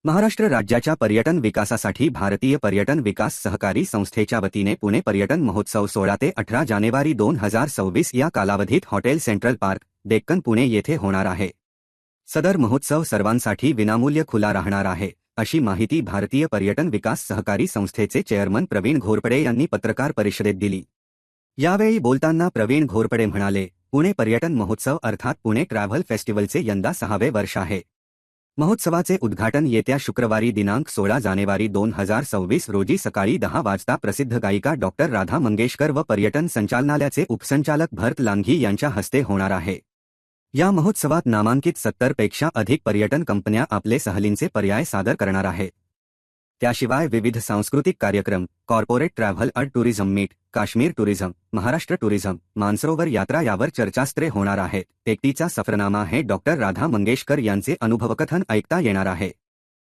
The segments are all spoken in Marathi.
महाराष्ट्र राज्याच्या पर्यटन विकासासाठी भारतीय पर्यटन विकास सहकारी संस्थेच्या वतीने पुणे पर्यटन महोत्सव 16 ते 18 जानेवारी 2026 या कालावधीत hotel central park, Deccan Pune येथे होणार आहे। सदर महोत्सव सर्वांसाठी विनामूल्य खुला राहणार आहे, अशी माहिती भारतीय पर्यटन विकास सहकारी संस्थेचे चेअरमन प्रवीण घोरपडे यांनी पत्रकार परिषदेत दिली। यावेळी बोलताना प्रवीण घोरपडे म्हणाले, पुणे पर्यटन महोत्सव अर्थात पुणे ट्रॅव्हल फेस्टिवलचे यंदा 6वे वर्ष आहे। महोत्सवाचे उद्घाटन येत्या शुक्रवारी दिनांक 16 जानेवारी 2026 रोजी सकाळी 10 वाजता प्रसिद्ध गायिका डॉक्टर राधा मंगेशकर व पर्यटन संचालनालयाचे उपसंचालक भरत लांघी यांच्या हस्ते होणार आहे। या महोत्सवात नामांकित 70 पेक्षा अधिक पर्यटन कंपन्या आपले सहलींचे पर्याय सादर करणार आहेत। त्याशिवाय विविध सांस्कृतिक कार्यक्रम, corporate travel and tourism meet, Kashmir tourism, Maharashtra tourism, Mansarovar यात्रा यावर चर्चास्त्रे होणार आहेत। एकटीचा सफरनामा हे डॉक्टर राधा मंगेशकर यांचे अनुभवकथन ऐकता येणार आहे।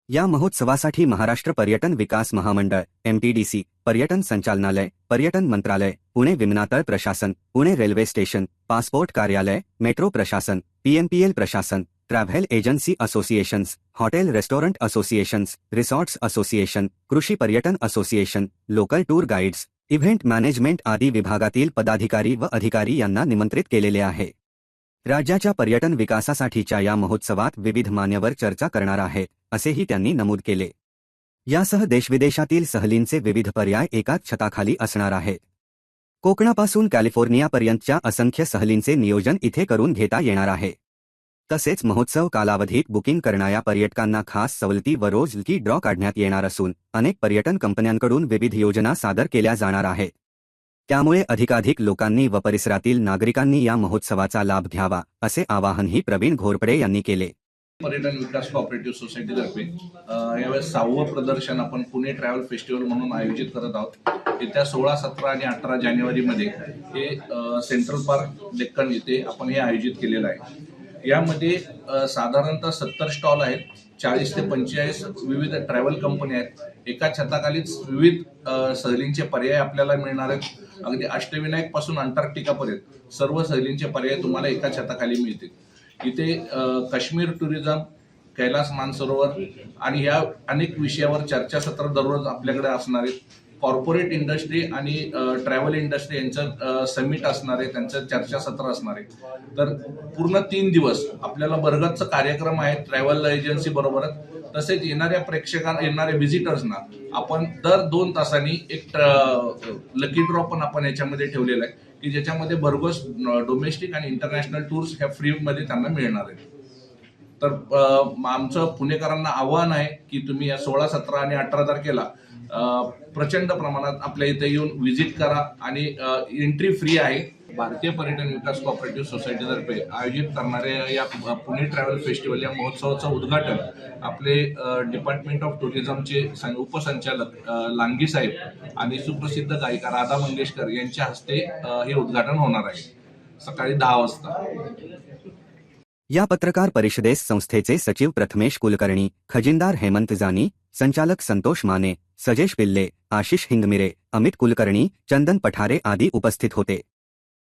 या महोत्सवासाठी महाराष्ट्र पर्यटन विकास महामंडळ, MTDC, पर्यटन संचालनालय, पर्यटन मंत्रालय, पुणे विमानतळ प्रशासन, पुणे रेल्वे स्टेशन, पासपोर्ट कार्यालय, मेट्रो प्रशासन, PNPL प्रशासन, travel agency associations, hotel restaurant associations, resorts association, कृषी पर्यटन association, local tour guides, event management आदी विभागातील पदाधिकारी व अधिकारी यांना निमंत्रित केलेले आहे। राज्याच्या पर्यटन विकासासाठीच्या या महोत्सवात विविध मान्यवर चर्चा करणार आहेत, असेही त्यांनी नमूद केले। यासह देशविदेशातील सहलींचे विविध पर्याय एकाच छताखाली असणार आहेत। कोकणापासून कॅलिफोर्नियापर्यंतच्या असंख्य सहलींचे नियोजन इथे करून घेता येणार आहे। तसेच महोत्सव कालावधीत बुकिंग करणाऱ्या पर्यटकांना खास सवलती व रोज लकी ड्रॉ काढण्यात येणार असून अनेक पर्यटन कंपन्यांकडून विविध योजना सादर केल्या जाणार आहेत। त्यामुळे अधिकाधिक लोकांनी व परिसरातील नागरिकांनी या महोत्सवाचा लाभ घ्यावा, असे आवाहनही प्रवीण घोरपडे यांनी केले। पर्यटन विकास कोऑपरेटिव्ह सोसायटीतर्फे यावेळेस 6वं प्रदर्शन आपण पुणे ट्रॅव्हल फेस्टिवल म्हणून आयोजित करत आहोत। येत्या 16, 17 आणि 18 जानेवारीमध्ये हे सेंट्रल पार्क, डेक्कन येथे आपण हे आयोजित केलेलं आहे। यामध्ये साधारणतः 70 स्टॉल आहेत, 40 ते 45 विविध ट्रॅव्हल कंपनी आहेत। एका छताखालीच विविध सहलींचे पर्याय आपल्याला मिळणार आहेत। अगदी अष्टविनायक पासून अंटार्क्टिकापर्यंत सर्व सहलींचे पर्याय तुम्हाला एका छताखाली मिळतील। इथे काश्मीर टुरिझम, कैलास मानसरोवर आणि या अनेक विषयावर चर्चासत्र दररोज आपल्याकडे असणार आहेत। कॉर्पोरेट इंडस्ट्री आणि ट्रॅव्हल इंडस्ट्री यांचं समिट असणार आहे, त्यांचं चर्चासत्र असणार आहे। तर पूर्ण 3 दिवस आपल्याला बरगतचा कार्यक्रम आहे ट्रॅव्हल एजन्सी बरोबरच। तसेच येणाऱ्या प्रेक्षकांना, येणाऱ्या व्हिजिटर्सना आपण दर 2 तासांनी एक लकी ड्रॉ पण आपण याच्यामध्ये ठेवलेला आहे, की ज्याच्यामध्ये भरघोस डोमेस्टिक आणि इंटरनॅशनल टूर्स ह्या फ्रीमध्ये त्यांना मिळणार आहेत। तर आमचं पुणेकरांना आव्हान आहे की तुम्ही या 16, 17 आणि 18 तारखेला प्रचंड प्रमाणात आपल्या इथे येऊन व्हिजिट करा आणि एंट्री फ्री आहे। भारतीय पर्यटन विकास कोऑपरेटिव्ह सोसायटीतर्फे आयोजित करणाऱ्या या पुणे ट्रॅव्हल फेस्टिवल या महोत्सवाचं उद्घाटन आपले डिपार्टमेंट ऑफ टुरिझमचे उपसंचालक लांघी साहेब आणि सुप्रसिद्ध गायिका राधा मंगेशकर यांच्या हस्ते हे उद्घाटन होणार आहे, सकाळी 10 वाजता। या पत्रकार परिषदेस संस्थेचे सचिव प्रथमेश कुलकर्णी, खजिनदार हेमंत जानी, संचालक संतोष माने, सजेश पिल्ले, आशिष हिंगमिरे, अमित कुलकर्णी, चंदन पठारे आदी उपस्थित होते।